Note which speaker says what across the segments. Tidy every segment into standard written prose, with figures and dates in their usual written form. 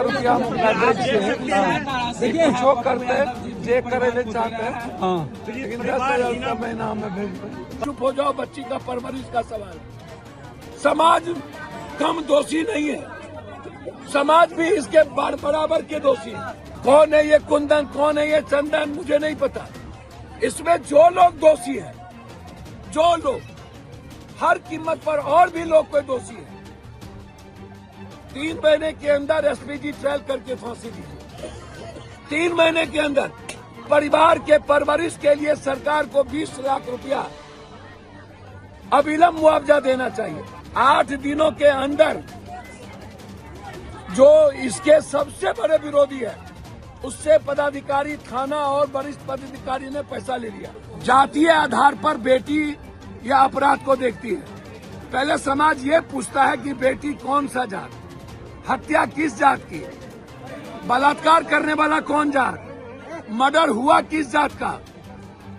Speaker 1: 10,000 रुपया हम देखिए करते चेक करे चाहते हैं, लेकिन 10,000 रुपया महीना हमें भेज। चुप हो जाओ, बच्ची का परवरिश का सवाल। समाज कम दोषी नहीं है, समाज भी इसके बराबर के दोषी है। कौन है ये कुंदन, कौन है ये चंदन, मुझे नहीं पता। इसमें जो लोग दोषी हैं, जो लोग हर कीमत पर और भी लोग कोई दोषी है, 3 महीने के अंदर एसपीजी ट्रायल करके फांसी दीजिए। 3 महीने के अंदर परिवार के परवरिश के लिए सरकार को 20 लाख रुपया अविलंब मुआवजा देना चाहिए। 8 दिनों के अंदर जो इसके सबसे बड़े विरोधी है, उससे पदाधिकारी थाना और वरिष्ठ पदाधिकारी ने पैसा ले लिया। जातीय आधार पर बेटी या अपराध को देखती है। पहले समाज ये पूछता है कि बेटी कौन सा जात, हत्या किस जात की, बलात्कार करने वाला कौन जात, मर्डर हुआ किस जात का,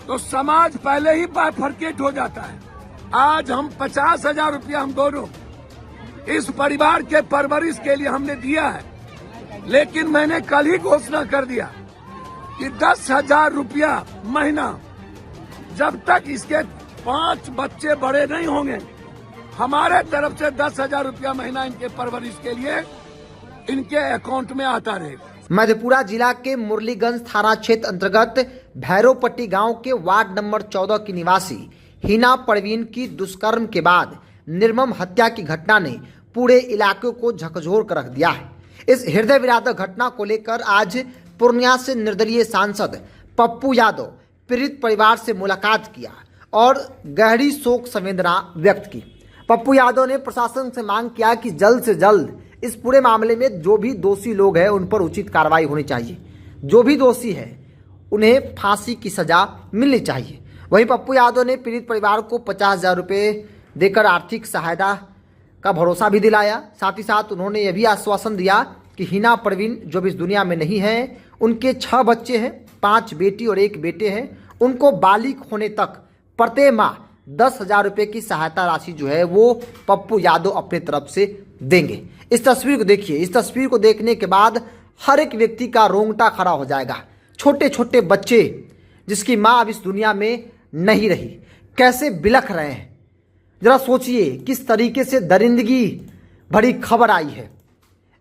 Speaker 1: तो समाज पहले ही बाइफरकेट हो जाता है। आज हम 50,000 रुपया हम दोनों इस परिवार के परवरिश के लिए हमने दिया है, लेकिन मैंने कल ही घोषणा कर दिया कि 10,000 रुपया महीना जब तक इसके 5 बच्चे बड़े नहीं होंगे, हमारे तरफ से 10,000 रुपया महीना इनके परवरिश के लिए इनके अकाउंट में आता रहेगा।
Speaker 2: मधेपुरा जिला के मुरलीगंज थाना क्षेत्र अंतर्गत भैरवपट्टी गांव के वार्ड नंबर 14 की निवासी हिना परवीन की दुष्कर्म के बाद निर्मम हत्या की घटना ने पूरे इलाके को झकझोर कर रख दिया है। इस हृदय विदारक घटना को लेकर आज पूर्णिया से निर्दलीय सांसद पप्पू यादव पीड़ित परिवार से मुलाकात किया और गहरी शोक संवेदना व्यक्त की। पप्पू यादव ने प्रशासन से मांग किया कि जल्द से जल्द इस पूरे मामले में जो भी दोषी लोग हैं उन पर उचित कार्रवाई होनी चाहिए। जो भी दोषी है उन्हें फांसी की सजा मिलनी चाहिए। वहीं पप्पू यादव ने पीड़ित परिवार को 50,000 रुपये देकर आर्थिक सहायता का भरोसा भी दिलाया। साथ ही साथ उन्होंने यह भी आश्वासन दिया कि हिना परवीन जो भी इस दुनिया में नहीं है, उनके 6 बच्चे हैं, 5 बेटी और 1 बेटे हैं, उनको बालिग होने तक प्रत्येक माह 10,000 रुपये की सहायता राशि जो है वो पप्पू यादव अपने तरफ से देंगे। इस तस्वीर को देखिए, इस तस्वीर को देखने के बाद हर एक व्यक्ति का रोंगटा खड़ा हो जाएगा। छोटे छोटे बच्चे जिसकी माँ अब इस दुनिया में नहीं रही, कैसे बिलख रहे हैं। जरा सोचिए किस तरीके से दरिंदगी भरी खबर आई है।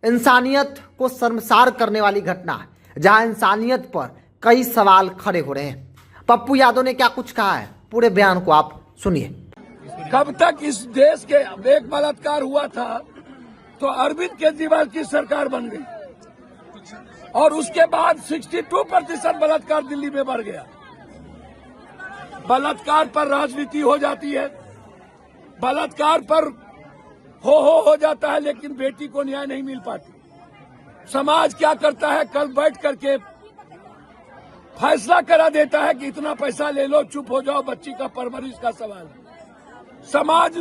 Speaker 2: इंसानियत को शर्मसार करने वाली घटना, जहां इंसानियत पर कई सवाल खड़े हो रहे हैं। पप्पू यादव ने क्या कुछ कहा है, पूरे बयान को आप सुनिए।
Speaker 1: कब तक इस देश के एक बलात्कार हुआ था तो अरविंद केजरीवाल की सरकार बन गई और उसके बाद 62% बलात्कार दिल्ली में बढ़ गया। बलात्कार पर राजनीति हो जाती है, बलात्कार पर हो जाता है, लेकिन बेटी को न्याय नहीं मिल पाती। समाज क्या करता है, कल बैठ करके फैसला करा देता है कि इतना पैसा ले लो, चुप हो जाओ, बच्ची का परवरिश का सवाल है। समाज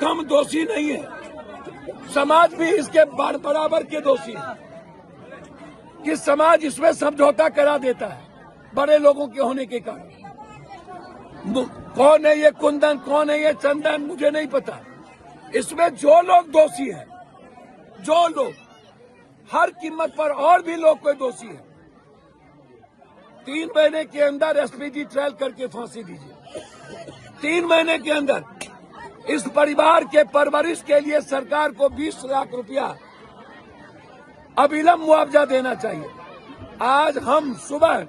Speaker 1: कम दोषी नहीं है, समाज भी इसके बराबर के दोषी है कि समाज इसमें समझौता करा देता है बड़े लोगों के होने के कारण। कौन है ये कुंदन, कौन है ये चंदन, मुझे नहीं पता। इसमें जो लोग दोषी हैं, जो लोग हर कीमत पर और भी लोग कोई दोषी है, 3 महीने के अंदर एसपीजी ट्रायल करके फांसी दीजिए। 3 महीने के अंदर इस परिवार के परवरिश के लिए सरकार को 20 लाख रुपया अविलंब मुआवजा देना चाहिए। आज हम सुबह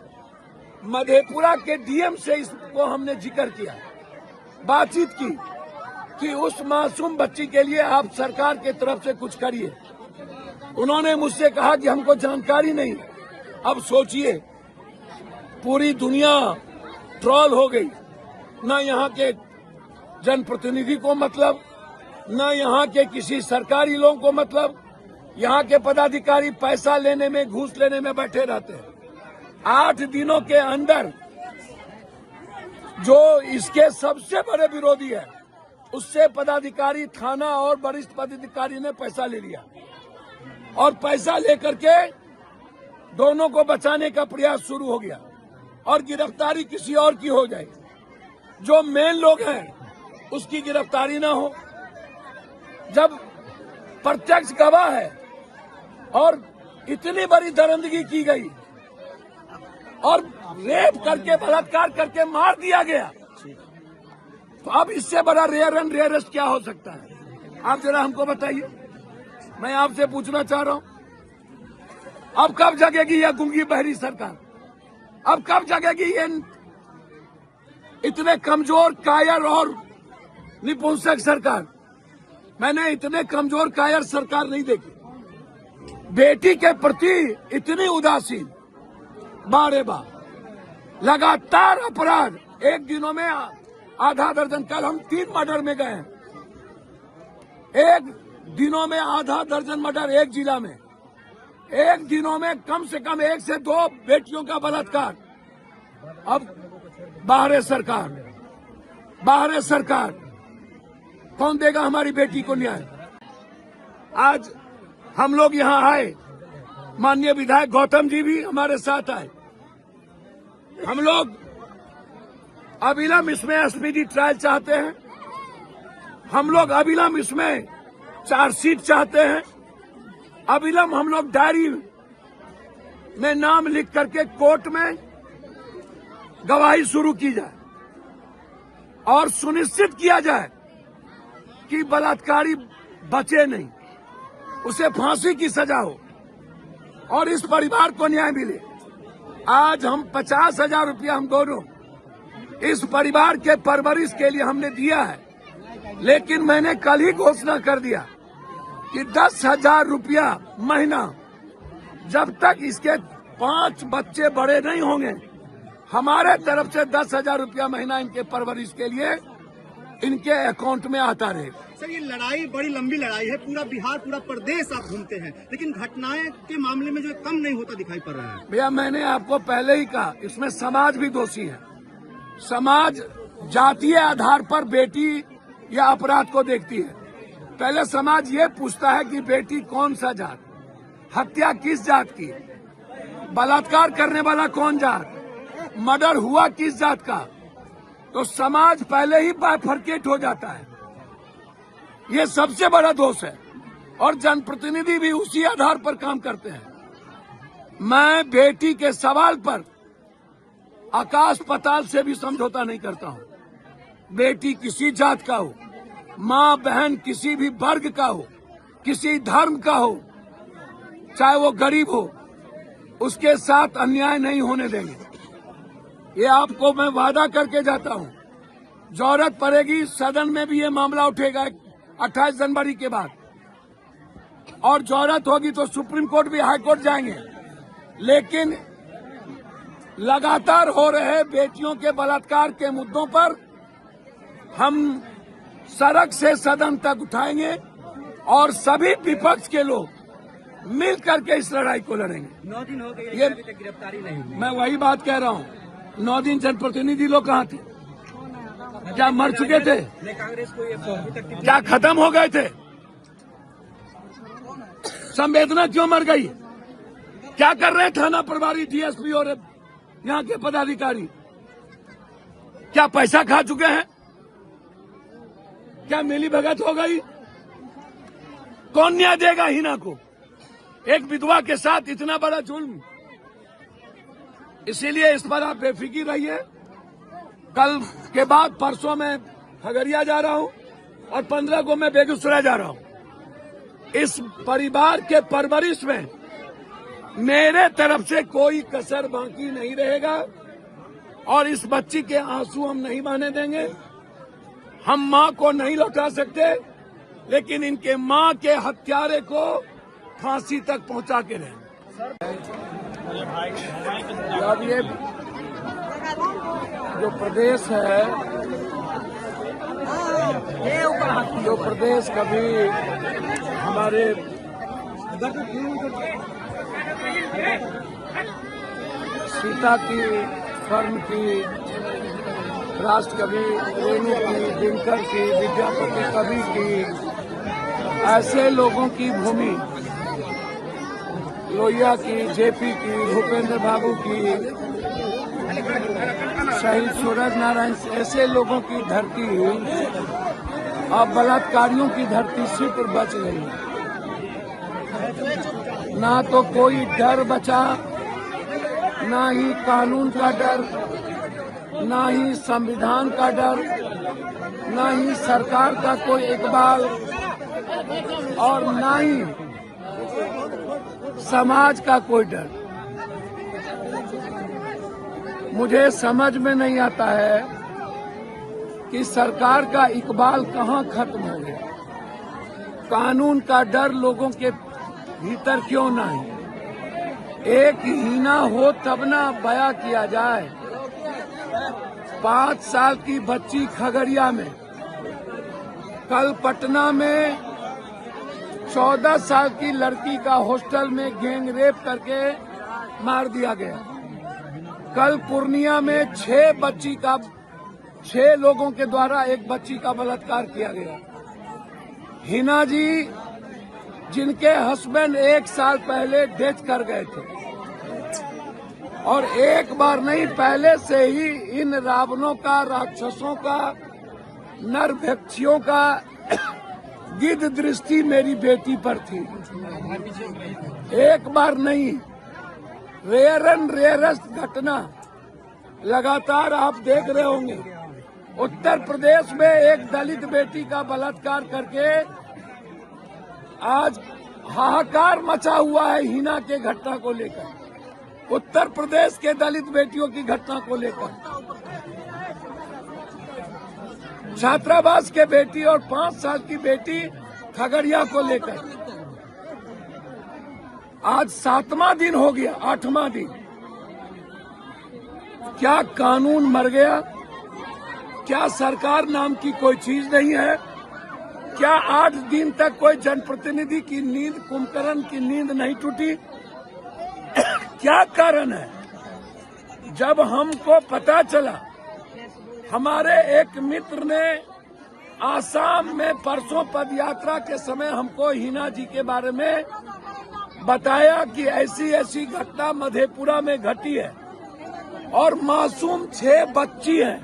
Speaker 1: मधेपुरा के डीएम से इसको हमने जिक्र किया, बातचीत की कि उस मासूम बच्ची के लिए आप सरकार के तरफ से कुछ करिए। उन्होंने मुझसे कहा कि हमको जानकारी नहीं है। अब सोचिए, पूरी दुनिया ट्रोल हो गई, ना यहाँ के जनप्रतिनिधि को मतलब, ना यहाँ के किसी सरकारी लोगों को मतलब। यहाँ के पदाधिकारी पैसा लेने में, घूस लेने में बैठे रहते हैं। 8 दिनों के अंदर जो इसके सबसे बड़े विरोधी है, उससे पदाधिकारी थाना और वरिष्ठ पदाधिकारी ने पैसा ले लिया और पैसा लेकर के दोनों को बचाने का प्रयास शुरू हो गया और गिरफ्तारी किसी और की हो जाएगी। जो मेन लोग हैं उसकी गिरफ्तारी ना हो। जब प्रत्यक्ष गवाह है और इतनी बड़ी दरिंदगी की गई और रेप करके बलात्कार करके मार दिया गया, तो अब इससे बड़ा रेयर एंड रेयरेस्ट क्या हो सकता है? आप जरा हमको बताइए। मैं आपसे पूछना चाह रहा हूं, अब कब जगेगी यह गूंगी बहरी सरकार? अब कब जगेगी ये इतने कमजोर कायर और निपुंसक सरकार? मैंने इतने कमजोर कायर सरकार नहीं देखी। बेटी के प्रति इतनी उदासीन, बारे बार लगातार अपराध, एक दिनों में आधा दर्जन, कल हम 3 मर्डर में गए हैं, एक दिनों में आधा दर्जन मर्डर एक जिला में, एक दिनों में कम से कम 1 से 2 बेटियों का बलात्कार। अब बाहर सरकार, बाहर सरकार, कौन देगा हमारी बेटी को न्याय? आज हम लोग यहाँ आए, माननीय विधायक गौतम जी भी हमारे साथ आए। हम लोग अविलंब इसमें स्पीडी ट्रायल चाहते हैं, हम लोग अविलंब इसमें चार्जशीट चाहते हैं, अविलंब हम लोग डायरी में नाम लिख करके कोर्ट में गवाही शुरू की जाए और सुनिश्चित किया जाए कि बलात्कारी बचे नहीं, उसे फांसी की सजा हो और इस परिवार को न्याय मिले। आज हम 50,000 रुपया हम दोनों इस परिवार के परवरिश के लिए हमने दिया है, लेकिन मैंने कल ही घोषणा कर दिया कि 10,000 रुपया महीना जब तक इसके 5 बच्चे बड़े नहीं होंगे, हमारे तरफ से 10,000 रुपया महीना इनके परवरिश के लिए इनके अकाउंट में आता रहेगा।
Speaker 3: सर, ये लड़ाई बड़ी लंबी लड़ाई है, पूरा बिहार पूरा प्रदेश आप घूमते हैं, लेकिन घटनाएं के मामले में जो कम नहीं होता दिखाई पड़ रहा है।
Speaker 1: भैया, मैंने आपको पहले ही कहा, इसमें समाज भी दोषी है। समाज जातीय आधार पर बेटी या अपराध को देखती है। पहले समाज ये पूछता है कि बेटी कौन सा जात, हत्या किस जात की, बलात्कार करने वाला कौन जात, मर्डर हुआ किस जात का, तो समाज पहले ही बाइफरकेट हो जाता है। ये सबसे बड़ा दोष है और जनप्रतिनिधि भी उसी आधार पर काम करते हैं। मैं बेटी के सवाल पर आकाश पाताल से भी समझौता नहीं करता हूं। बेटी किसी जात का हो, माँ बहन किसी भी वर्ग का हो, किसी धर्म का हो, चाहे वो गरीब हो, उसके साथ अन्याय नहीं होने देंगे। ये आपको मैं वादा करके जाता हूं। जरूरत पड़ेगी सदन में भी ये मामला उठेगा 28 जनवरी के बाद, और जरूरत होगी तो सुप्रीम कोर्ट भी हाई कोर्ट जाएंगे। लेकिन लगातार हो रहे बेटियों के बलात्कार के मुद्दों पर हम सड़क से सदन तक उठाएंगे और सभी विपक्ष के लोग मिल करके इस लड़ाई को लड़ेंगे।
Speaker 3: 9 दिन हो गए
Speaker 1: ये
Speaker 3: गिरफ्तारी नहीं हुई।
Speaker 1: मैं वही बात कह रहा हूँ, 9 दिन जनप्रतिनिधि लोग कहाँ थे? क्या मर चुके थे?
Speaker 3: कांग्रेस को ये
Speaker 1: क्या खत्म हो गए थे? संवेदना क्यों मर गई? क्या कर रहे थाना प्रभारी, डीएसपी और यहाँ के पदाधिकारी? क्या पैसा खा चुके हैं? क्या मिली भगत हो गई? कौन न्याय देगा हिना को? एक विधवा के साथ इतना बड़ा जुल्म। इसीलिए इस पर आप बेफिक्र रहिए। कल के बाद परसों मैं खगड़िया जा रहा हूं और 15 को मैं बेगूसराय जा रहा हूं। इस परिवार के परवरिश में मेरे तरफ से कोई कसर बाकी नहीं रहेगा और इस बच्ची के आंसू हम नहीं बहने देंगे। हम मां को नहीं लौटा सकते, लेकिन इनके मां के हत्यारे को फांसी तक पहुंचा के रहेंगे। अब ये जो प्रदेश है, जो प्रदेश कभी हमारे सीता की, फर्म की, राष्ट्र कवि रेणु की, दिनकर की, विद्यापति कवि की, ऐसे लोगों की भूमि, लोहिया की, जेपी की, भूपेंद्र बाबू की, शहीद सूरज नारायण, ऐसे लोगों की धरती अब बलात्कारियों की धरती सिर्फ बच रही है। ना तो कोई डर बचा, ना ही कानून का डर, ना ही संविधान का डर, ना ही सरकार का कोई इकबाल, और ना ही समाज का कोई डर। मुझे समझ में नहीं आता है कि सरकार का इकबाल कहाँ खत्म हो गया। कानून का डर लोगों के भीतर क्यों नहीं? एक हीना हो तब ना बयां किया जाए। 5 साल की बच्ची खगड़िया में, कल पटना में 14 साल की लड़की का हॉस्टल में गैंग रेप करके मार दिया गया। कल पूर्णिया में 6 लोगों के द्वारा एक बच्ची का बलात्कार किया गया। हिना जी, जिनके हस्बैंड 1 साल पहले डेथ कर गए थे, और एक बार नहीं, पहले से ही इन रावणों का, राक्षसों का, नरभक्षियों का गिद्ध दृष्टि मेरी बेटी पर थी। एक बार नहीं, रेयर एंड रेयरेस्ट घटना लगातार आप देख रहे होंगे। उत्तर प्रदेश में एक दलित बेटी का बलात्कार करके आज हाहाकार मचा हुआ है हिना के घटना को लेकर, उत्तर प्रदेश के दलित बेटियों की घटना को लेकर। छात्रावास के बेटी और 5 साल की बेटी खगड़िया को लेकर आज 7वां दिन हो गया, 8वां दिन। क्या कानून मर गया? क्या सरकार नाम की कोई चीज नहीं है? क्या 8 दिन तक कोई जनप्रतिनिधि की नींद, कुंभकर्ण की नींद नहीं टूटी? क्या कारण है? जब हमको पता चला, हमारे एक मित्र ने आसाम में परसों पदयात्रा के समय हमको हिना जी के बारे में बताया कि ऐसी ऐसी घटना मधेपुरा में घटी है और मासूम 6 बच्ची हैं,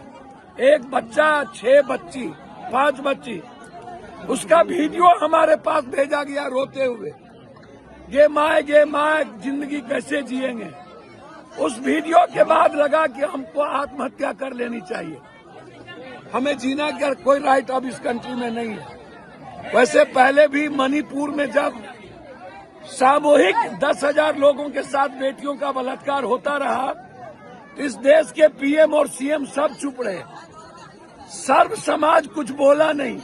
Speaker 1: 1 बच्चा, 6 बच्ची, 5 बच्ची। उसका वीडियो हमारे पास भेजा गया रोते हुए, गे माए जिंदगी कैसे जिएंगे। उस वीडियो के बाद लगा कि हमको आत्महत्या कर लेनी चाहिए। हमें जीना का कोई राइट अब इस कंट्री में नहीं है। वैसे पहले भी मणिपुर में जब सामूहिक 10,000 लोगों के साथ बेटियों का बलात्कार होता रहा, इस देश के पीएम और सीएम सब चुप रहे, सर्व समाज कुछ बोला नहीं।